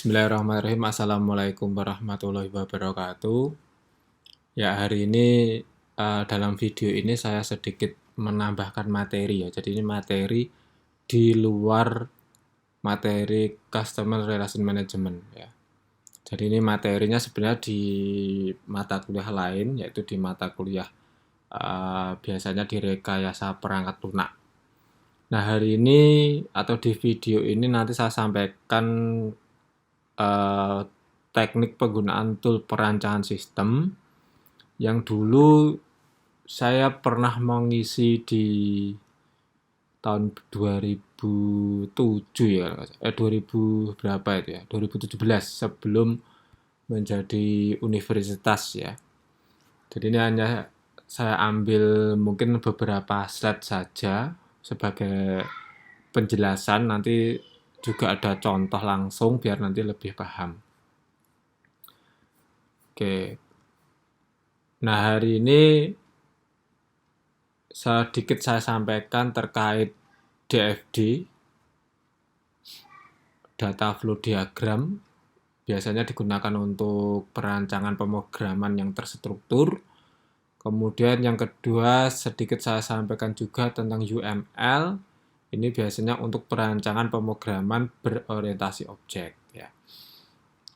Bismillahirrahmanirrahim. Assalamualaikum warahmatullahi wabarakatuh. Ya, hari ini dalam video ini saya sedikit menambahkan materi ya. Jadi ini materi di luar materi Customer Relation Management ya. Jadi ini materinya sebenarnya di mata kuliah lain, yaitu di mata kuliah biasanya di rekayasa perangkat lunak. Nah, hari ini atau di video ini nanti saya sampaikan teknik penggunaan tool perancangan sistem yang dulu saya pernah mengisi di tahun 2007 ya, 2000 berapa itu ya, 2017 sebelum menjadi universitas ya. Jadi ini hanya saya ambil mungkin beberapa slide saja sebagai penjelasan, nanti juga ada contoh langsung biar nanti lebih paham. Oke. Nah, hari ini sedikit saya sampaikan terkait DFD, data flow diagram, biasanya digunakan untuk perancangan pemrograman yang terstruktur. Kemudian yang kedua sedikit saya sampaikan juga tentang UML. Ini biasanya untuk perancangan pemrograman berorientasi objek ya.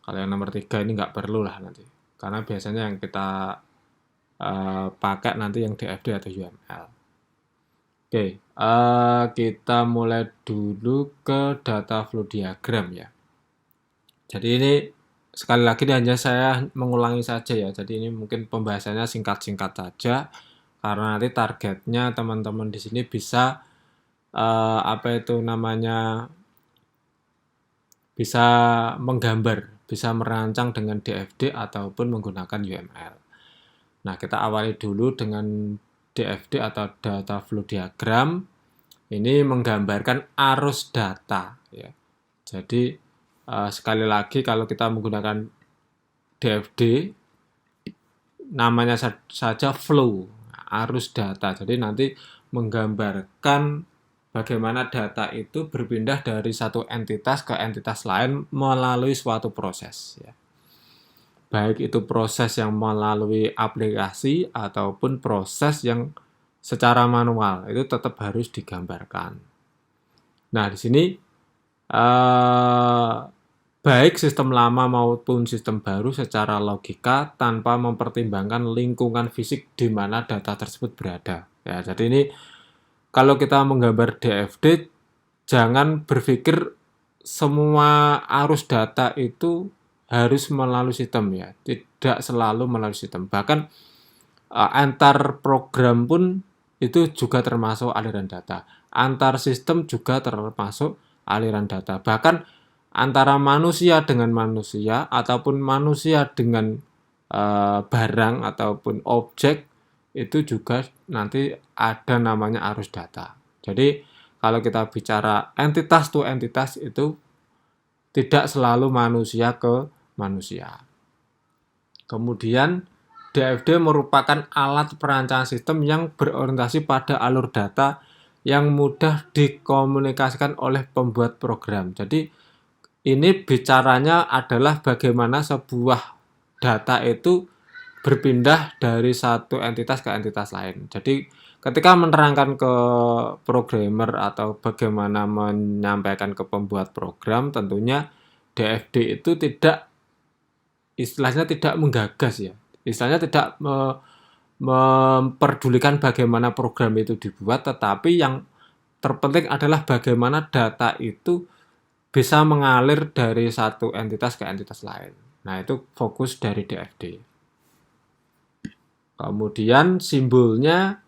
Kalau yang nomor 3 ini nggak perlu lah nanti, karena biasanya yang kita pakai nanti yang DFD atau UML. Oke, kita mulai dulu ke data flow diagram ya. Jadi ini sekali lagi ini hanya saya mengulangi saja ya. Jadi ini mungkin pembahasannya singkat-singkat saja, karena nanti targetnya teman-teman di sini bisa bisa menggambar, bisa merancang dengan DFD ataupun menggunakan UML. Nah, kita awali dulu dengan DFD atau data flow diagram. Ini menggambarkan arus data ya. Jadi sekali lagi kalau kita menggunakan DFD, namanya saja flow, arus data. Jadi nanti menggambarkan bagaimana data itu berpindah dari satu entitas ke entitas lain melalui suatu proses ya. Baik itu proses yang melalui aplikasi ataupun proses yang secara manual, itu tetap harus digambarkan. Nah, di sini baik sistem lama maupun sistem baru secara logika tanpa mempertimbangkan lingkungan fisik di mana data tersebut berada. Ya, jadi ini kalau kita menggambar DFD, jangan berpikir semua arus data itu harus melalui sistem ya. Tidak selalu melalui sistem. Bahkan antar program pun itu juga termasuk aliran data. Antar sistem juga termasuk aliran data. Bahkan antara manusia dengan manusia ataupun manusia dengan barang ataupun objek itu juga nanti ada namanya arus data. Jadi kalau kita bicara entitas to entitas itu tidak selalu manusia ke manusia. Kemudian DFD merupakan alat perancangan sistem yang berorientasi pada alur data yang mudah dikomunikasikan oleh pembuat program. Jadi ini bicaranya adalah bagaimana sebuah data itu berpindah dari satu entitas ke entitas lain. Jadi ketika menerangkan ke programmer atau bagaimana menyampaikan ke pembuat program, tentunya DFD itu istilahnya tidak menggagas ya. Istilahnya tidak memperdulikan bagaimana program itu dibuat, tetapi yang terpenting adalah bagaimana data itu bisa mengalir dari satu entitas ke entitas lain. Nah, itu fokus dari DFD. Kemudian simbolnya,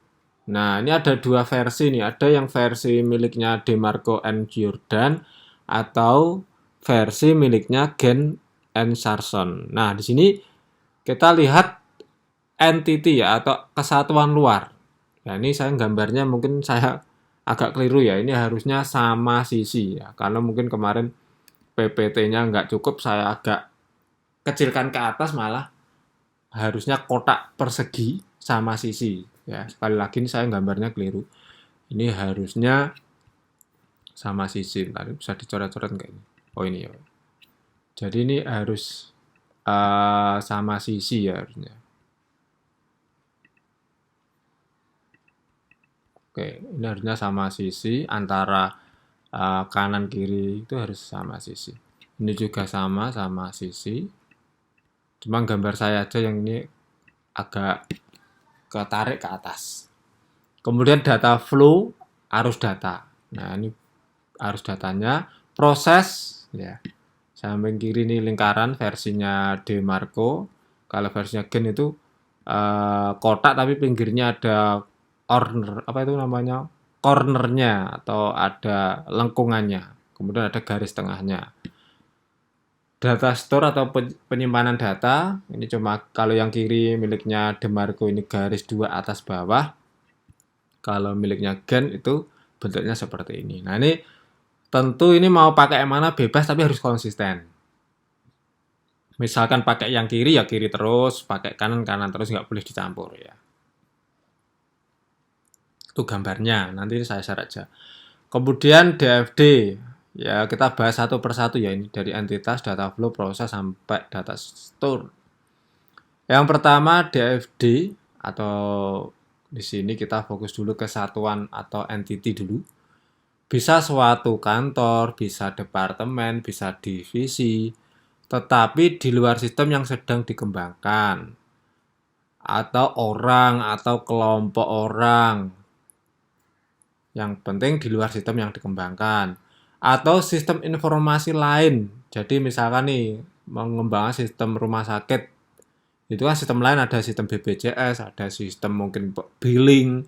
nah ini ada dua versi nih. Ada yang versi miliknya DeMarco and Jordan atau versi miliknya Gen and Sarson. Nah, di sini kita lihat entity ya atau kesatuan luar. Nah, ini saya gambarnya mungkin saya agak keliru ya. Ini harusnya sama sisi ya. Karena mungkin kemarin PPT-nya nggak cukup, saya agak kecilkan ke atas, malah harusnya kotak persegi sama sisi. Ya, sekali lagi ini saya gambarnya keliru. Ini harusnya sama sisi. Tadi bisa dicoret-coret nggak ini? Oh, ini ya. Jadi ini harus sama sisi ya harusnya. Oke, ini harusnya sama sisi antara kanan kiri itu harus sama sisi. Ini juga sama sisi. Cuma gambar saya aja yang ini agak ketarik ke atas. Kemudian data flow, arus data. Nah, ini arus datanya, proses ya. Samping kiri ini lingkaran versinya DeMarco. Kalau versinya Gen itu kotak tapi pinggirnya ada corner, apa itu namanya? Cornernya atau ada lengkungannya. Kemudian ada garis tengahnya. Data store atau penyimpanan data, ini cuma kalau yang kiri miliknya DeMarco ini garis 2 atas bawah. Kalau miliknya Gen itu bentuknya seperti ini. Nah, ini tentu ini mau pakai yang mana bebas tapi harus konsisten. Misalkan pakai yang kiri ya kiri terus, pakai kanan terus, nggak boleh dicampur ya. Itu gambarnya, nanti saya share aja. Kemudian DFD, ya kita bahas satu persatu ya, ini dari entitas, data flow, proses, sampai data store. Yang pertama DFD, atau di sini kita fokus dulu ke satuan atau entity dulu. Bisa suatu kantor, bisa departemen, bisa divisi, tetapi di luar sistem yang sedang dikembangkan. Atau orang, atau kelompok orang. Yang penting di luar sistem yang dikembangkan. Atau sistem informasi lain. Jadi misalkan nih, mengembangkan sistem rumah sakit. Itu kan sistem lain, ada sistem BPJS, ada sistem mungkin billing,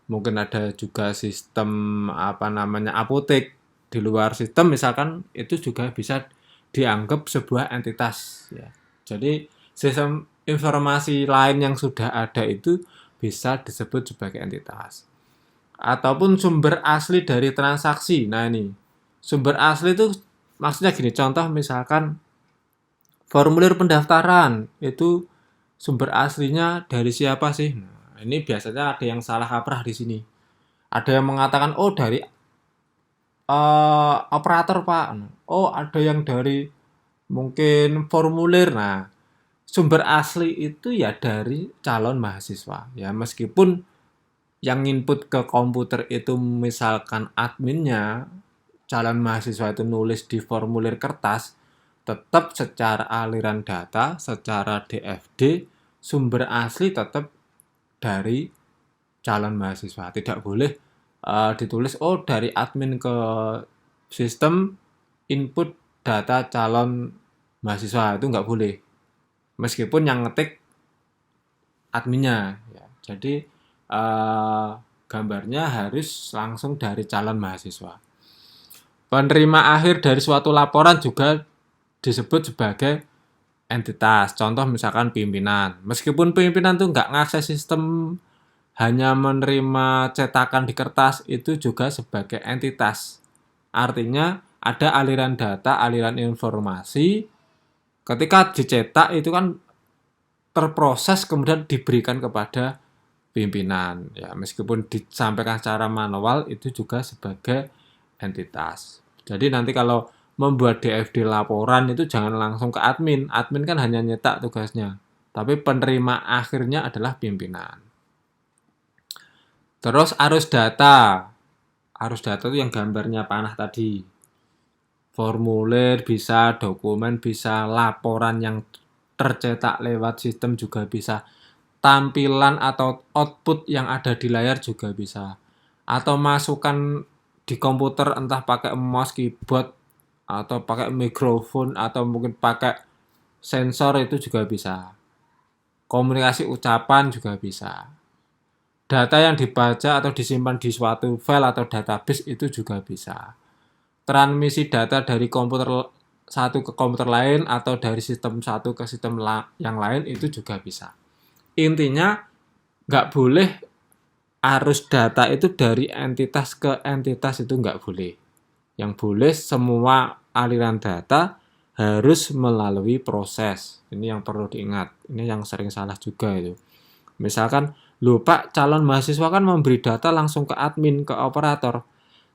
mungkin ada juga sistem apotek. Di luar sistem misalkan itu juga bisa dianggap sebuah entitas ya. Jadi sistem informasi lain yang sudah ada itu bisa disebut sebagai entitas. Ataupun sumber asli dari transaksi. Nah, ini sumber asli itu maksudnya gini, contoh misalkan formulir pendaftaran itu sumber aslinya dari siapa sih? Nah, ini biasanya ada yang salah kaprah di sini. Ada yang mengatakan, oh dari operator Pak. Oh ada yang dari mungkin formulir. Nah, sumber asli itu ya dari calon mahasiswa. Ya meskipun yang input ke komputer itu misalkan adminnya, calon mahasiswa itu nulis di formulir kertas, tetap secara aliran data, secara DFD, sumber asli tetap dari calon mahasiswa. Tidak boleh ditulis oh dari admin ke sistem input data calon mahasiswa, itu nggak boleh. Meskipun yang ngetik adminnya. Ya. Jadi gambarnya harus langsung dari calon mahasiswa. Penerima akhir dari suatu laporan juga disebut sebagai entitas. Contoh misalkan pimpinan. Meskipun pimpinan tuh nggak ngakses sistem, hanya menerima cetakan di kertas, itu juga sebagai entitas. Artinya ada aliran data, aliran informasi. Ketika dicetak itu kan terproses kemudian diberikan kepada pimpinan. Ya, meskipun disampaikan secara manual itu juga sebagai entitas. Jadi nanti kalau membuat DFD laporan itu jangan langsung ke admin. Admin kan hanya nyetak tugasnya. Tapi penerima akhirnya adalah pimpinan. Terus arus data. Arus data itu yang gambarnya panah tadi. Formulir bisa, dokumen bisa, laporan yang tercetak lewat sistem juga bisa. Tampilan atau output yang ada di layar juga bisa. Atau masukan di komputer entah pakai mouse, keyboard, atau pakai mikrofon, atau mungkin pakai sensor itu juga bisa. Komunikasi ucapan juga bisa. Data yang dibaca atau disimpan di suatu file atau database itu juga bisa. Transmisi data dari komputer satu ke komputer lain atau dari sistem satu ke sistem yang lain itu juga bisa. Intinya nggak boleh arus data itu dari entitas ke entitas, itu nggak boleh. Yang boleh semua aliran data harus melalui proses. Ini yang perlu diingat. Ini yang sering salah juga itu. Misalkan, Pak, calon mahasiswa kan memberi data langsung ke admin, ke operator.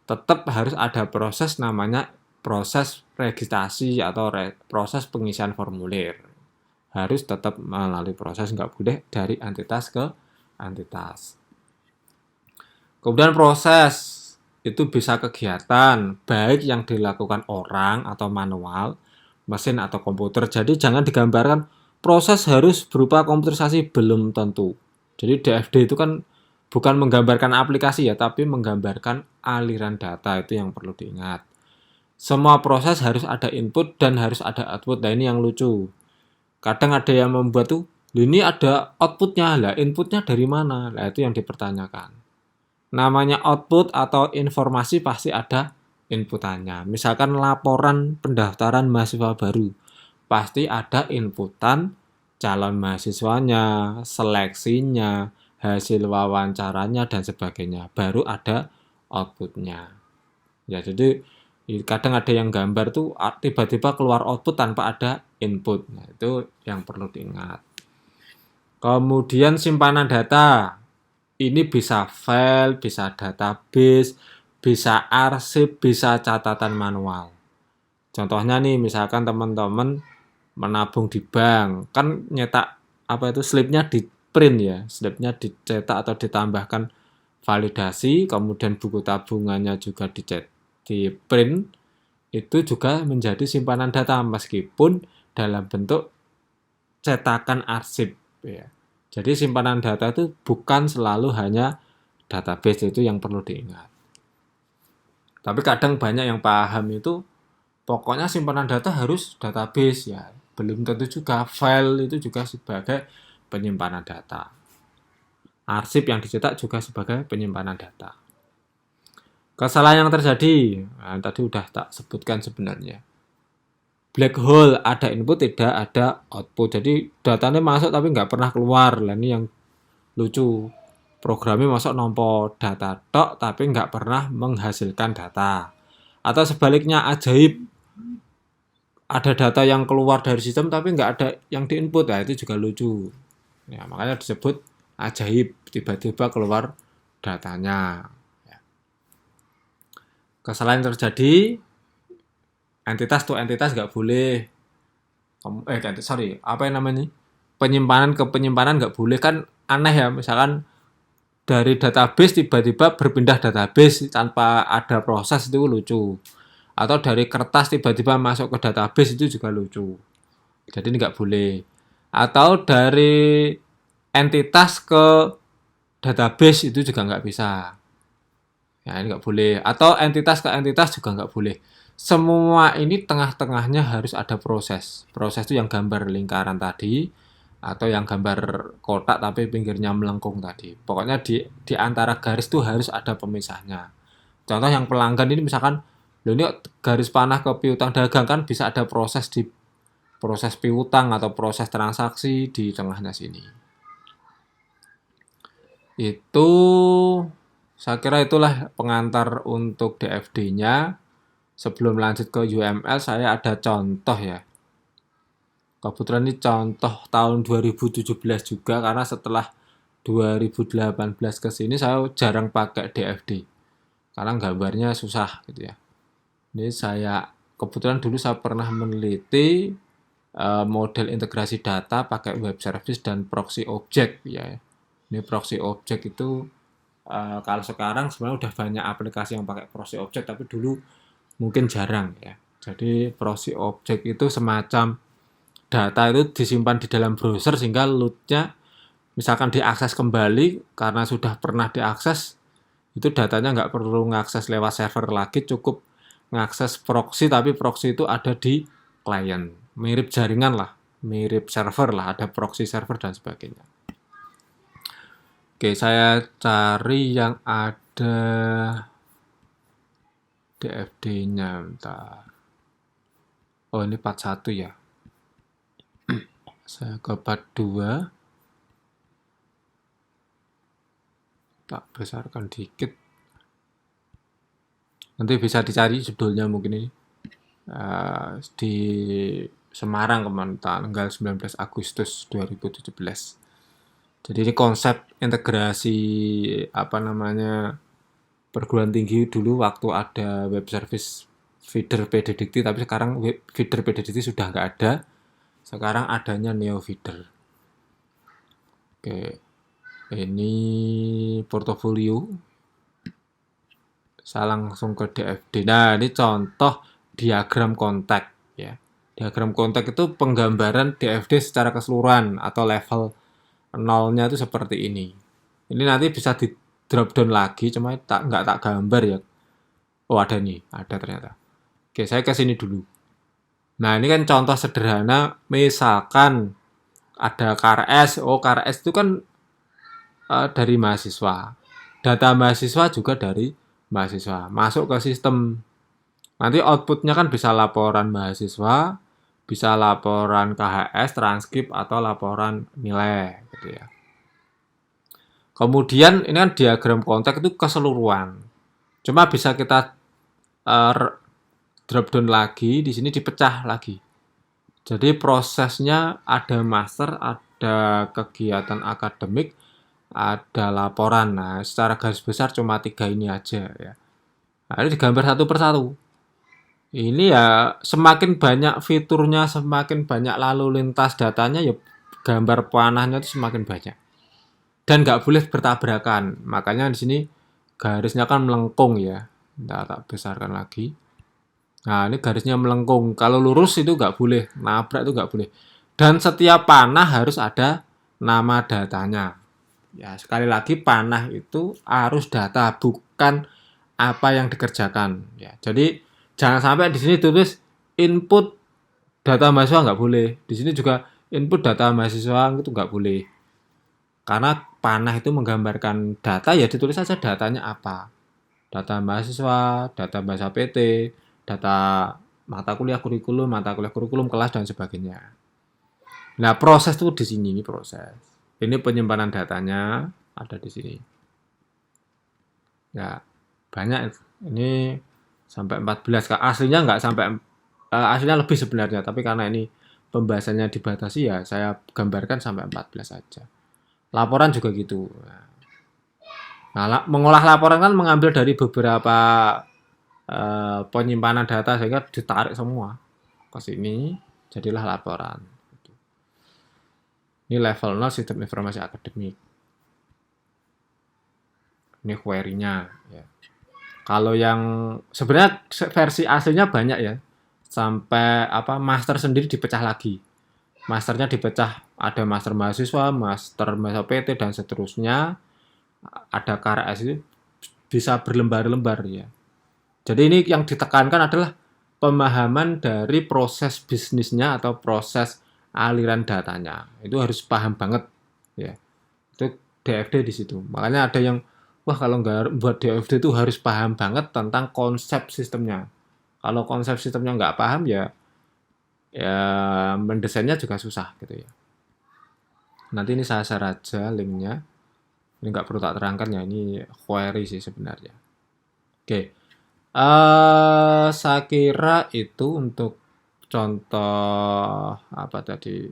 Tetap harus ada proses namanya proses registrasi atau proses pengisian formulir. Harus tetap melalui proses, nggak boleh dari entitas ke entitas. Kemudian proses itu bisa kegiatan baik yang dilakukan orang atau manual, mesin atau komputer. Jadi jangan digambarkan proses harus berupa komputerisasi, belum tentu. Jadi DFD itu kan bukan menggambarkan aplikasi ya, tapi menggambarkan aliran data, itu yang perlu diingat. Semua proses harus ada input dan harus ada output. Nah ini yang lucu. Kadang ada yang membuat tuh, ini ada outputnya, lah inputnya dari mana? Nah itu yang dipertanyakan. Namanya output atau informasi pasti ada inputannya. Misalkan laporan pendaftaran mahasiswa baru, pasti ada inputan calon mahasiswanya, seleksinya, hasil wawancaranya, dan sebagainya. Baru ada outputnya. Ya, jadi kadang ada yang gambar tuh tiba-tiba keluar output tanpa ada input. Nah, itu yang perlu diingat. Kemudian simpanan data. Ini bisa file, bisa database, bisa arsip, bisa catatan manual. Contohnya nih, misalkan teman-teman menabung di bank, kan nyetak slipnya di print ya, slipnya dicetak atau ditambahkan validasi, kemudian buku tabungannya juga di print, itu juga menjadi simpanan data meskipun dalam bentuk cetakan arsip ya. Jadi simpanan data itu bukan selalu hanya database, itu yang perlu diingat. Tapi kadang banyak yang paham itu pokoknya simpanan data harus database ya. Belum tentu juga file itu juga sebagai penyimpanan data. Arsip yang dicetak juga sebagai penyimpanan data. Kesalahan yang terjadi, tadi udah tak sebutkan sebenarnya. Black hole, ada input tidak ada output. Jadi datanya masuk tapi nggak pernah keluar. Nah ini yang lucu. Programnya masuk nompo data tok tapi nggak pernah menghasilkan data. Atau sebaliknya ajaib, ada data yang keluar dari sistem tapi nggak ada yang diinput. Nah itu juga lucu. Ya, makanya disebut ajaib, tiba-tiba keluar datanya. Kesalahan yang terjadi, entitas to entitas nggak boleh. Penyimpanan ke penyimpanan nggak boleh, kan aneh ya. Misalkan dari database tiba-tiba berpindah database tanpa ada proses, itu lucu. Atau dari kertas tiba-tiba masuk ke database, itu juga lucu. Jadi ini nggak boleh. Atau dari entitas ke database itu juga nggak bisa. Ya ini nggak boleh. Atau entitas ke entitas juga nggak boleh. Semua ini tengah-tengahnya harus ada proses. Proses itu yang gambar lingkaran tadi, atau yang gambar kotak tapi pinggirnya melengkung tadi. Pokoknya di antara garis itu harus ada pemisahnya. Contoh yang pelanggan ini misalkan, ini garis panah ke piutang dagang, kan bisa ada proses piutang atau proses transaksi di tengahnya sini. Itu saya kira itulah pengantar untuk DFD-nya. Sebelum lanjut ke UML, saya ada contoh ya. Kebetulan ini contoh tahun 2017 juga, karena setelah 2018 ke sini saya jarang pakai DFD. Karena gambarnya susah gitu ya. Ini kebetulan dulu saya pernah meneliti model integrasi data pakai web service dan proxy object ya. Ini proxy object itu kalau sekarang sebenarnya udah banyak aplikasi yang pakai proxy object, tapi dulu mungkin jarang ya. Jadi proxy object itu semacam data itu disimpan di dalam browser sehingga load-nya misalkan diakses kembali karena sudah pernah diakses, itu datanya nggak perlu ngakses lewat server lagi, cukup ngakses proxy, tapi proxy itu ada di klien. Mirip jaringan lah, mirip server lah, ada proxy server dan sebagainya. Oke, saya cari yang ada DFD-nya, bentar. Oh, ini part 1 ya. Saya ke part 2. Tak besarkan dikit. Nanti bisa dicari judulnya mungkin ini. Di Semarang kemarin, tanggal 19 Agustus 2017. Jadi ini konsep integrasi perguruan tinggi dulu waktu ada web service feeder PDDikti, tapi sekarang feeder PDDikti sudah nggak ada. Sekarang adanya Neo Feeder. Oke, ini portofolio. Saya langsung ke DFD. Nah, ini contoh diagram kontak ya. Diagram kontak itu penggambaran DFD secara keseluruhan atau level nolnya itu seperti ini. Ini nanti bisa di drop down lagi, cuma nggak tak gambar ya. Oh ada nih, ada ternyata. Oke, saya ke sini dulu. Nah ini kan contoh sederhana, misalkan ada KRS, oh KRS itu kan dari mahasiswa. Data mahasiswa juga dari mahasiswa. Masuk ke sistem. Nanti outputnya kan bisa laporan mahasiswa, bisa laporan KHS, transkrip, atau laporan nilai. Gitu ya. Kemudian ini kan diagram konteks itu keseluruhan. Cuma bisa kita drop down lagi, di sini dipecah lagi. Jadi prosesnya ada master, ada kegiatan akademik, ada laporan. Nah, secara garis besar cuma 3 ini aja ya. Nah, ini digambar satu persatu. Ini ya semakin banyak fiturnya, semakin banyak lalu lintas datanya, ya gambar panahnya itu semakin banyak. Dan nggak boleh bertabrakan. Makanya di sini garisnya kan melengkung ya. Nggak tak besarkan lagi. Nah, ini garisnya melengkung. Kalau lurus itu nggak boleh. Nabrak itu nggak boleh. Dan setiap panah harus ada nama datanya. Ya, sekali lagi panah itu harus data, bukan apa yang dikerjakan. Ya, jadi jangan sampai di sini tulis input data mahasiswa nggak boleh. Di sini juga input data mahasiswa itu nggak boleh. Karena panah itu menggambarkan data, ya ditulis saja datanya apa. Data mahasiswa, data bahasa PT, data mata kuliah kurikulum, kelas, dan sebagainya. Nah, proses itu di sini, ini proses. Ini penyimpanan datanya ada di sini. Ya, banyak. Ini sampai 14. Aslinya nggak sampai, aslinya lebih sebenarnya. Tapi karena ini pembahasannya dibatasi, ya saya gambarkan sampai 14 saja. Laporan juga gitu. Nah, mengolah laporan kan mengambil dari beberapa penyimpanan data sehingga ditarik semua ke sini, jadilah laporan. Ini level 0 sistem informasi akademik. Ini query-nya. Ya. Kalau yang sebenarnya versi aslinya banyak ya, sampai master sendiri dipecah lagi. Masternya dipecah, ada master mahasiswa, master mahasiswa PT, dan seterusnya. Ada KRS itu bisa berlembar-lembar ya. Jadi ini yang ditekankan adalah pemahaman dari proses bisnisnya atau proses aliran datanya. Itu harus paham banget ya. Itu DFD di situ. Makanya ada yang wah kalau nggak buat DFD itu harus paham banget tentang konsep sistemnya. Kalau konsep sistemnya nggak paham ya mendesainnya juga susah gitu ya. Nanti ini saya share aja linknya. Ini nggak perlu tak terangkan ya, ini query sih sebenarnya. Oke, saya kira itu untuk contoh apa tadi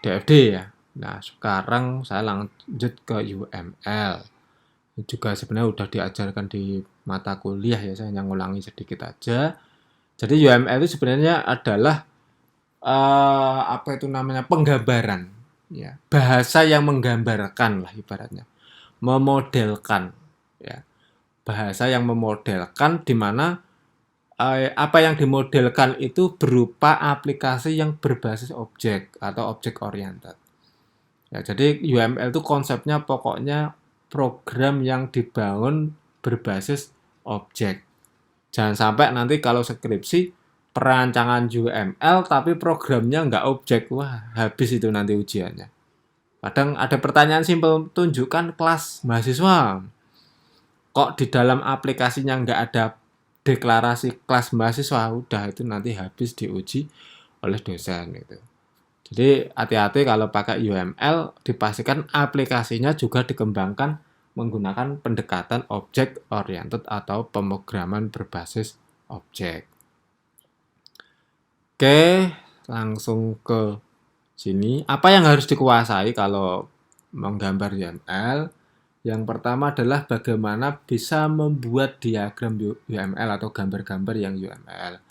DFD ya. Nah, sekarang saya lanjut ke UML. Ini juga sebenarnya udah diajarkan di mata kuliah ya, saya hanya ngulangi sedikit aja. Jadi UML itu sebenarnya adalah apa itu namanya, penggambaran ya, bahasa yang menggambarkan lah ibaratnya, memodelkan ya, bahasa yang memodelkan di mana apa yang dimodelkan itu berupa aplikasi yang berbasis objek atau objek oriented ya. Jadi UML itu konsepnya pokoknya program yang dibangun berbasis objek. Jangan sampai nanti kalau skripsi perancangan UML tapi programnya nggak objek, wah habis itu nanti ujiannya. Kadang ada pertanyaan simpel, tunjukkan kelas mahasiswa. Kok di dalam aplikasinya nggak ada deklarasi kelas mahasiswa, udah itu nanti habis diuji oleh dosen gitu. Jadi hati-hati kalau pakai UML, dipastikan aplikasinya juga dikembangkan menggunakan pendekatan object oriented atau pemrograman berbasis objek. Oke, langsung ke sini. Apa yang harus dikuasai kalau menggambar UML? Yang pertama adalah bagaimana bisa membuat diagram UML atau gambar-gambar yang UML.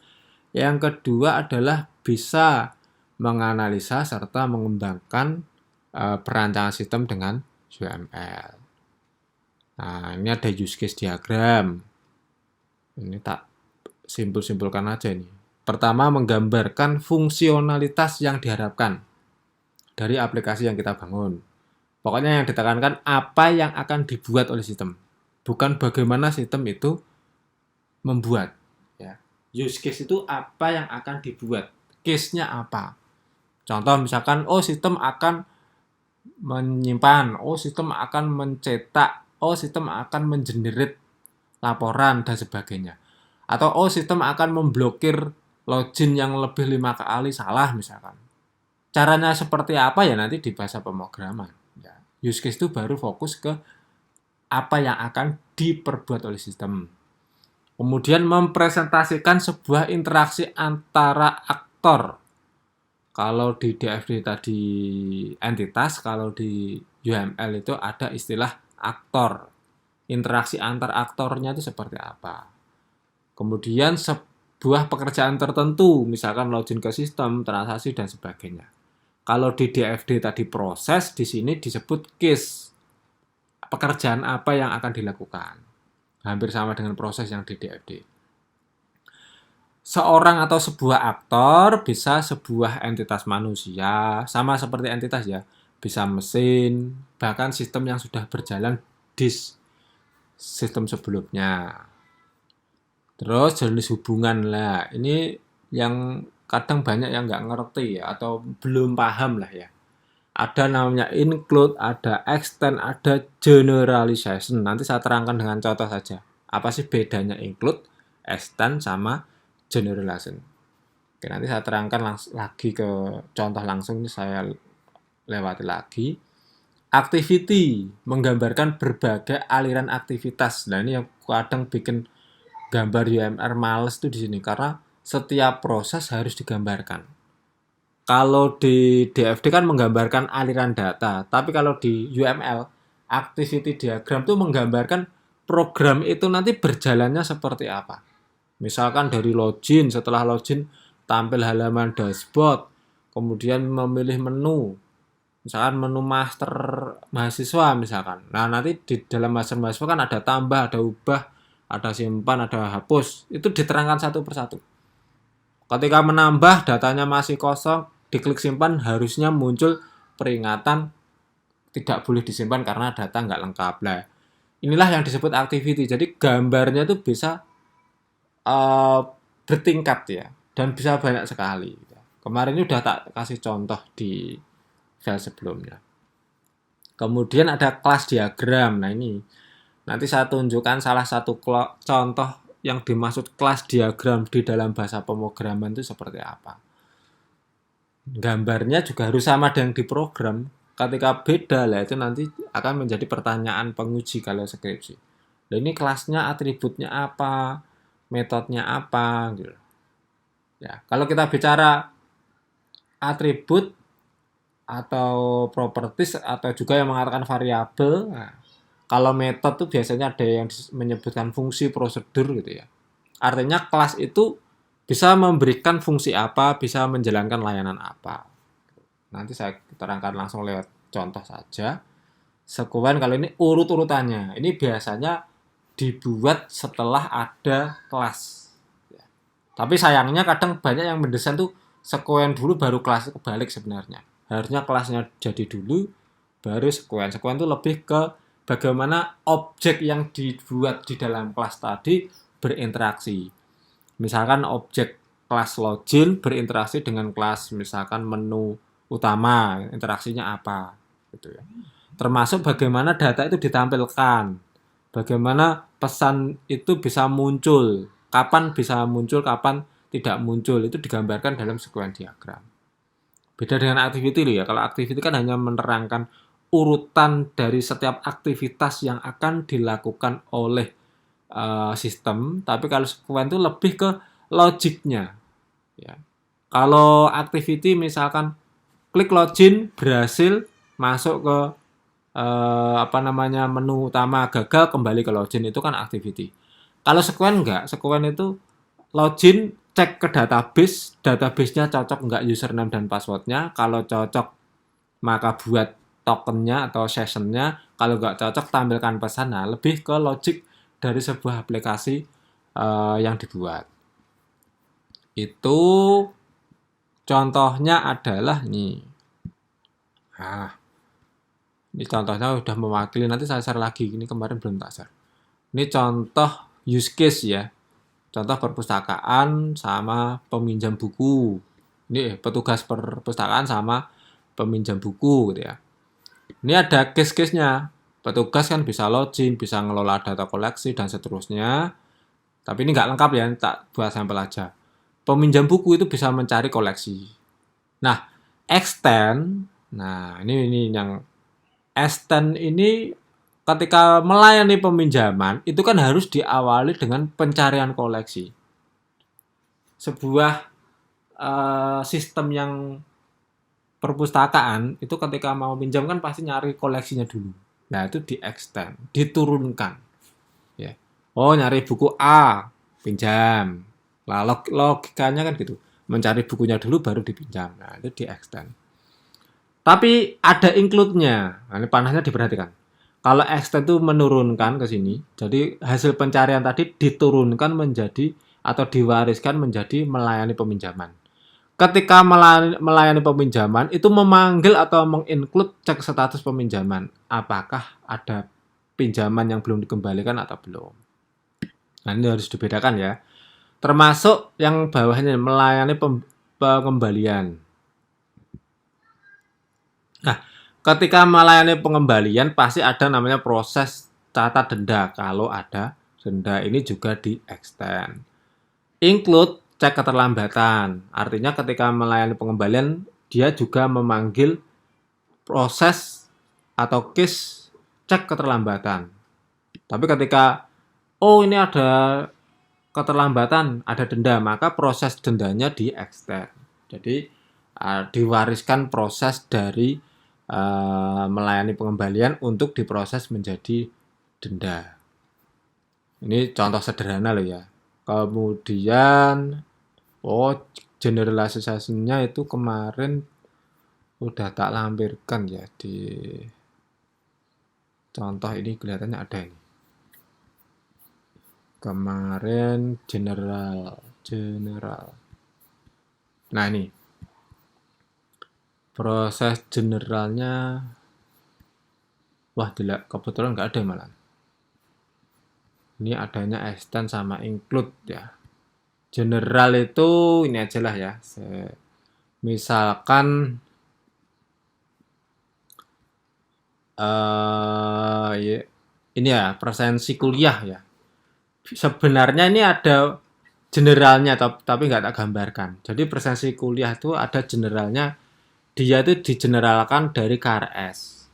Yang kedua adalah bisa menganalisa serta mengembangkan perancangan sistem dengan UML. Nah, ini ada use case diagram. Ini tak simpul-simpulkan aja ini. Pertama, menggambarkan fungsionalitas yang diharapkan dari aplikasi yang kita bangun. Pokoknya yang ditekankan apa yang akan dibuat oleh sistem, bukan bagaimana sistem itu membuat. Ya. Use case itu apa yang akan dibuat, case-nya apa. Contoh misalkan, sistem akan menyimpan, sistem akan mencetak, sistem akan mengenerate laporan dan sebagainya. Atau sistem akan memblokir login yang lebih 5 kali salah misalkan. Caranya seperti apa ya nanti di bahasa pemrograman. Ya. Use case itu baru fokus ke apa yang akan diperbuat oleh sistem. Kemudian mempresentasikan sebuah interaksi antara aktor. Kalau di DFD tadi entitas, kalau di UML itu ada istilah aktor. Interaksi antar aktornya itu seperti apa. Kemudian sebuah pekerjaan tertentu, misalkan login ke sistem, transaksi, dan sebagainya. Kalau di DFD tadi proses, di sini disebut case. Pekerjaan apa yang akan dilakukan. Hampir sama dengan proses yang di DFD. Seorang atau sebuah aktor bisa sebuah entitas manusia, sama seperti entitas ya, bisa mesin, bahkan sistem yang sudah berjalan di sistem sebelumnya. Terus jenis hubungan lah, ini yang kadang banyak yang nggak ngerti ya, atau belum paham lah ya. Ada namanya include, ada extend, ada generalization. Nanti saya terangkan dengan contoh saja. Apa sih bedanya include, extend, sama generalization. Oke, nanti saya terangkan lagi ke contoh langsung, ini saya lewati lagi. Activity, menggambarkan berbagai aliran aktivitas. Nah ini yang kadang bikin gambar UML males tuh di sini, karena setiap proses harus digambarkan. Kalau di DFD kan menggambarkan aliran data, tapi kalau di UML, activity diagram tuh menggambarkan program itu nanti berjalannya seperti apa. Misalkan dari login, setelah login tampil halaman dashboard, kemudian memilih menu, misalkan menu master mahasiswa misalkan. Nah nanti di dalam master mahasiswa kan ada tambah, ada ubah, ada simpan, ada hapus. Itu diterangkan satu persatu. Ketika menambah datanya masih kosong, diklik simpan harusnya muncul peringatan tidak boleh disimpan karena data nggak lengkap. Nah, inilah yang disebut activity. Jadi gambarnya itu bisa bertingkat ya, dan bisa banyak sekali. Kemarin ini udah tak kasih contoh di file sebelumnya. Kemudian ada kelas diagram. Nah ini nanti saya tunjukkan salah satu contoh yang dimaksud kelas diagram di dalam bahasa pemrograman itu seperti apa. Gambarnya juga harus sama dengan di program. Ketika beda lah itu nanti akan menjadi pertanyaan penguji kalau skripsi. Nah ini kelasnya atributnya apa, metodenya apa gitu. Ya, kalau kita bicara atribut atau properties atau juga yang mengatakan variabel, nah, kalau metode tuh biasanya ada yang menyebutkan fungsi prosedur gitu ya. Artinya kelas itu bisa memberikan fungsi apa, bisa menjalankan layanan apa. Nanti saya terangkan langsung lewat contoh saja. Sekuen kalau ini urut-urutannya. Ini biasanya dibuat setelah ada kelas. Ya. Tapi sayangnya kadang banyak yang mendesain tuh sekuen dulu baru kelas, kebalik sebenarnya. Harusnya kelasnya jadi dulu, baru sekuen. Sekuen itu lebih ke bagaimana objek yang dibuat di dalam kelas tadi berinteraksi. Misalkan objek kelas login berinteraksi dengan kelas misalkan menu utama, interaksinya apa gitu ya. Termasuk bagaimana data itu ditampilkan. Bagaimana pesan itu bisa muncul, kapan bisa muncul, kapan tidak muncul, itu digambarkan dalam sekuen diagram. Beda dengan activity loh ya. Kalau activity kan hanya menerangkan urutan dari setiap aktivitas yang akan dilakukan oleh sistem, tapi kalau sekuen itu lebih ke logiknya. Ya. Kalau activity misalkan klik login berhasil masuk ke menu utama gagal kembali ke login, itu kan activity. Kalau sequence enggak, sequence itu login, cek ke database, database-nya cocok enggak username dan password-nya. Kalau cocok maka buat tokennya atau session-nya. Kalau enggak cocok tampilkan pesan. Nah, lebih ke logic dari sebuah aplikasi yang dibuat. Itu contohnya adalah nih. Nah, ini contohnya udah mewakili, nanti saya share lagi. Ini kemarin belum tak share. Ini contoh use case ya. Contoh perpustakaan sama peminjam buku. Ini petugas perpustakaan sama peminjam buku gitu ya. Ini ada case-case-nya. Petugas kan bisa login, bisa ngelola data koleksi dan seterusnya. Tapi ini nggak lengkap ya, tak buat sampel aja. Peminjam buku itu bisa mencari koleksi. Nah, extend, nah ini yang extend ini ketika melayani peminjaman itu kan harus diawali dengan pencarian koleksi. Sebuah sistem yang perpustakaan itu ketika mau pinjam kan pasti nyari koleksinya dulu. Nah, itu di extend, diturunkan. Ya. Oh, nyari buku A, pinjam. Lah logikanya kan gitu. Mencari bukunya dulu baru dipinjam. Nah, itu di extend. Tapi ada include-nya. Nah, ini panasnya diperhatikan. Kalau extend itu menurunkan ke sini, jadi hasil pencarian tadi diturunkan menjadi atau diwariskan menjadi melayani peminjaman. Ketika melayani peminjaman, itu memanggil atau menginclude cek status peminjaman. Apakah ada pinjaman yang belum dikembalikan atau belum. Nah, ini harus dibedakan ya. Termasuk yang bawahnya melayani pengembalian. Nah, ketika melayani pengembalian pasti ada namanya proses catat denda. Kalau ada denda ini juga di extend. Include cek keterlambatan. Artinya ketika melayani pengembalian dia juga memanggil proses atau case cek keterlambatan. Tapi ketika ini ada keterlambatan, ada denda, maka proses dendanya di extend. Jadi diwariskan proses dari melayani pengembalian untuk diproses menjadi denda. Ini contoh sederhana loh ya. Kemudian generalisasinya itu kemarin udah tak lampirkan ya di contoh ini, kelihatannya ada ini. Kemarin general. Nah, ini proses generalnya, tidak, kebetulan nggak ada malah. Ini adanya extend sama include ya. General itu ini aja lah ya. Misalkan ini ya, presensi kuliah ya. Sebenarnya ini ada generalnya tapi nggak tak gambarkan. Jadi presensi kuliah itu ada generalnya. Dia itu digeneralkan dari KRS,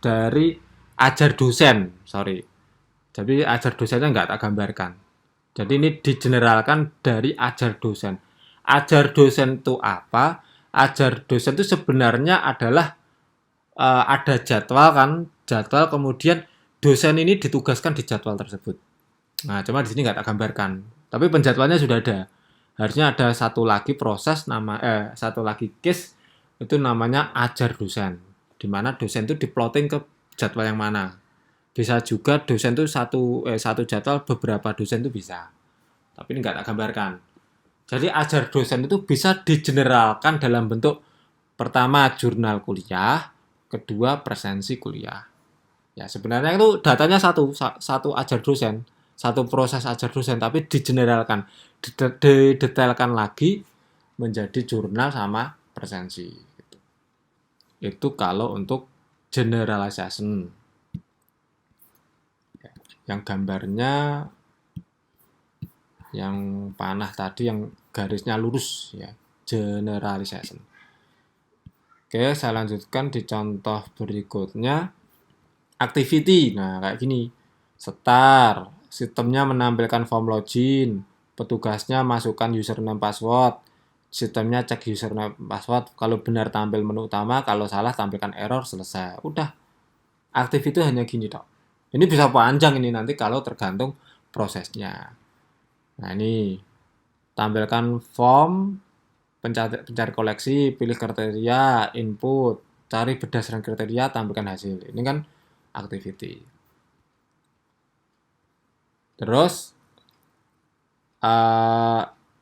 dari ajar dosen, Jadi ajar dosennya nggak tak gambarkan. Jadi ini digeneralkan dari ajar dosen. Ajar dosen itu apa? Ajar dosen itu sebenarnya adalah ada jadwal kan, jadwal kemudian dosen ini ditugaskan di jadwal tersebut. Nah, cuma di sini nggak tak gambarkan. Tapi penjadwalannya sudah ada. Harusnya ada satu lagi proses satu lagi case itu namanya ajar dosen. Di mana dosen itu diplotting ke jadwal yang mana. Bisa juga dosen itu satu jadwal beberapa dosen itu bisa. Tapi ini nggak tak gambarkan. Jadi ajar dosen itu bisa digeneralkan dalam bentuk pertama jurnal kuliah, kedua presensi kuliah. Ya sebenarnya itu datanya satu ajar dosen, satu proses ajar dosen, tapi digeneralkan, didetailkan lagi menjadi jurnal sama presensi. Itu kalau untuk generalization. Yang gambarnya yang panah tadi yang garisnya lurus ya, generalization. Oke, saya lanjutkan di contoh berikutnya. Activity. Nah, kayak gini. Start. Sistemnya menampilkan form login. Petugasnya masukkan username password. Sistemnya cek username password. Kalau benar tampil menu utama, kalau salah tampilkan error, selesai. Udah. Aktif itu hanya gini tok. Ini bisa panjang ini nanti kalau tergantung prosesnya. Nah ini tampilkan form, pencari koleksi, pilih kriteria, input, cari berdasarkan kriteria, tampilkan hasil. Ini kan activity. Terus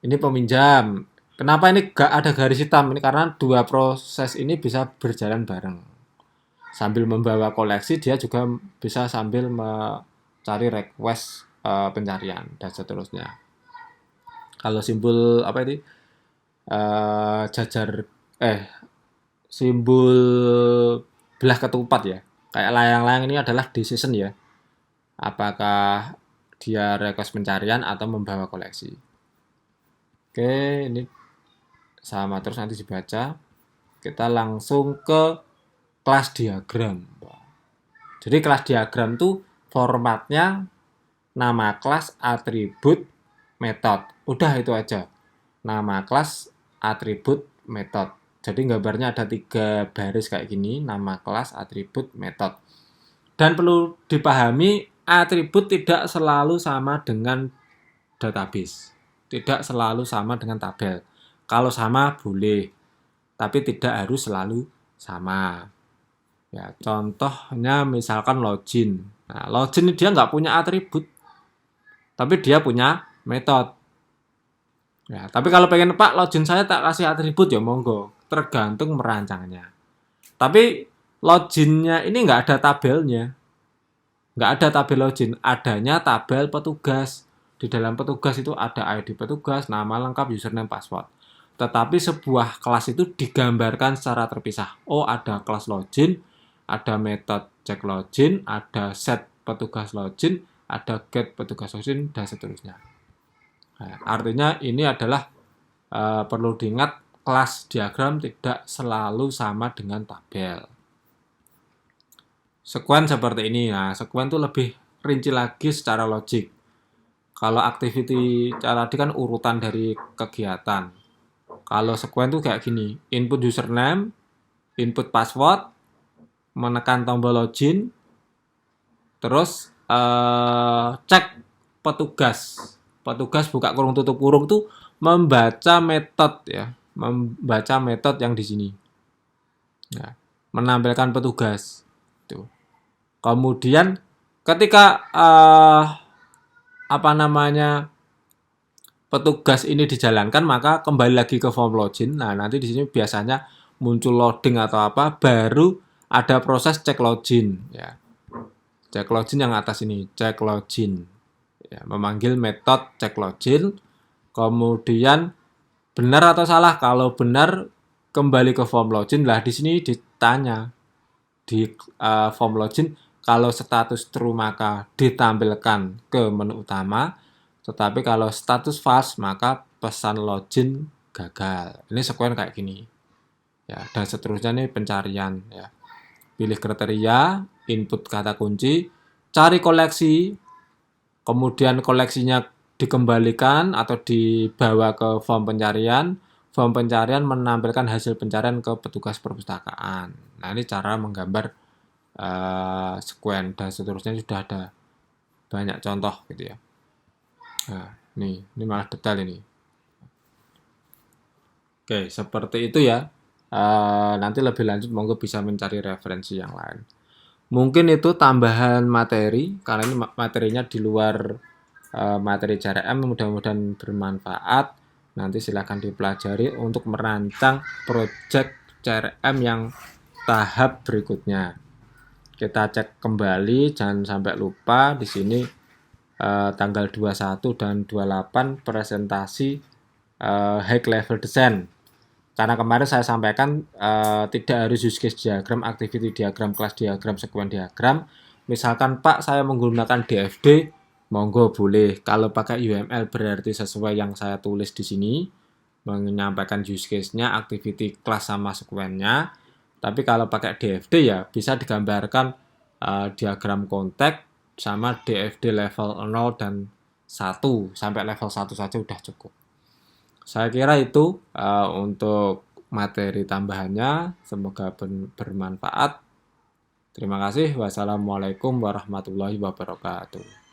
ini peminjam. Kenapa ini gak ada garis hitam? Ini karena dua proses ini bisa berjalan bareng. Sambil membawa koleksi, dia juga bisa sambil mencari request pencarian dan seterusnya. Kalau simbol apa ini? Jajar simbol belah ketupat ya. Kayak layang-layang ini adalah decision ya. Apakah dia request pencarian atau membawa koleksi. Oke, ini sama terus nanti dibaca. Kita langsung ke kelas diagram. Jadi kelas diagram tuh formatnya nama kelas, atribut, metode. Udah itu aja. Nama kelas, atribut, metode. Jadi gambarnya ada 3 baris kayak gini, nama kelas, atribut, metode. Dan perlu dipahami, atribut tidak selalu sama dengan database. Tidak selalu sama dengan tabel. Kalau sama boleh, tapi tidak harus selalu sama. Ya, contohnya misalkan login. Nah, login dia nggak punya atribut, tapi dia punya metode. Ya, tapi kalau pengen Pak, login saya tak kasih atribut ya monggo, tergantung merancangnya. Tapi loginnya ini nggak ada tabelnya, nggak ada tabel login, adanya tabel petugas. Di dalam petugas itu ada ID petugas, nama lengkap, username, password. Tetapi sebuah kelas itu digambarkan secara terpisah. Oh, ada kelas login, ada metode cek login, ada set petugas login, ada get petugas login, dan seterusnya. Nah, artinya ini adalah perlu diingat, kelas diagram tidak selalu sama dengan tabel. Sekuen seperti ini. Nah, sekuen itu lebih rinci lagi secara logik. Kalau activity tadi kan urutan dari kegiatan. Kalau sekuen tuh kayak gini, input username, input password, menekan tombol login, terus cek petugas. Petugas buka kurung tutup kurung tuh membaca metode ya, membaca metode yang di sini. Ya, menampilkan petugas. Tuh. Kemudian ketika petugas ini dijalankan, maka kembali lagi ke form login. Nah, nanti di sini biasanya muncul loading atau apa, baru ada proses cek login ya. Cek login yang atas ini, cek login. Ya, memanggil metode cek login. Kemudian benar atau salah? Kalau benar kembali ke form login. Lah di sini ditanya di form login, kalau status true maka ditampilkan ke menu utama, tetapi kalau status false maka pesan login gagal. Ini sekuen kayak gini. Ya, dan seterusnya nih pencarian ya. Pilih kriteria, input kata kunci, cari koleksi, kemudian koleksinya dikembalikan atau dibawa ke form pencarian. Form pencarian menampilkan hasil pencarian ke petugas perpustakaan. Nah, ini cara menggambar sekuen dan seterusnya sudah ada banyak contoh gitu ya. Nah, ini malah detail ini. Oke, seperti itu ya. Nanti lebih lanjut monggo bisa mencari referensi yang lain. Mungkin itu tambahan materi, karena ini materinya di luar materi CRM, mudah-mudahan bermanfaat. Nanti silahkan dipelajari untuk merancang project CRM yang tahap berikutnya. Kita cek kembali, jangan sampai lupa di sini tanggal 21 dan 28 presentasi high level design. Karena kemarin saya sampaikan tidak harus use case diagram, activity diagram, kelas diagram, sekuen diagram. Misalkan Pak saya menggunakan DFD, monggo boleh. Kalau pakai UML berarti sesuai yang saya tulis di sini, menyampaikan use case-nya, activity kelas sama sekuennya. Tapi kalau pakai DFD ya bisa digambarkan diagram konteks sama DFD level 0 dan 1 sampai level 1 saja udah cukup. Saya kira itu untuk materi tambahannya. Semoga bermanfaat. Terima kasih. Wassalamualaikum warahmatullahi wabarakatuh.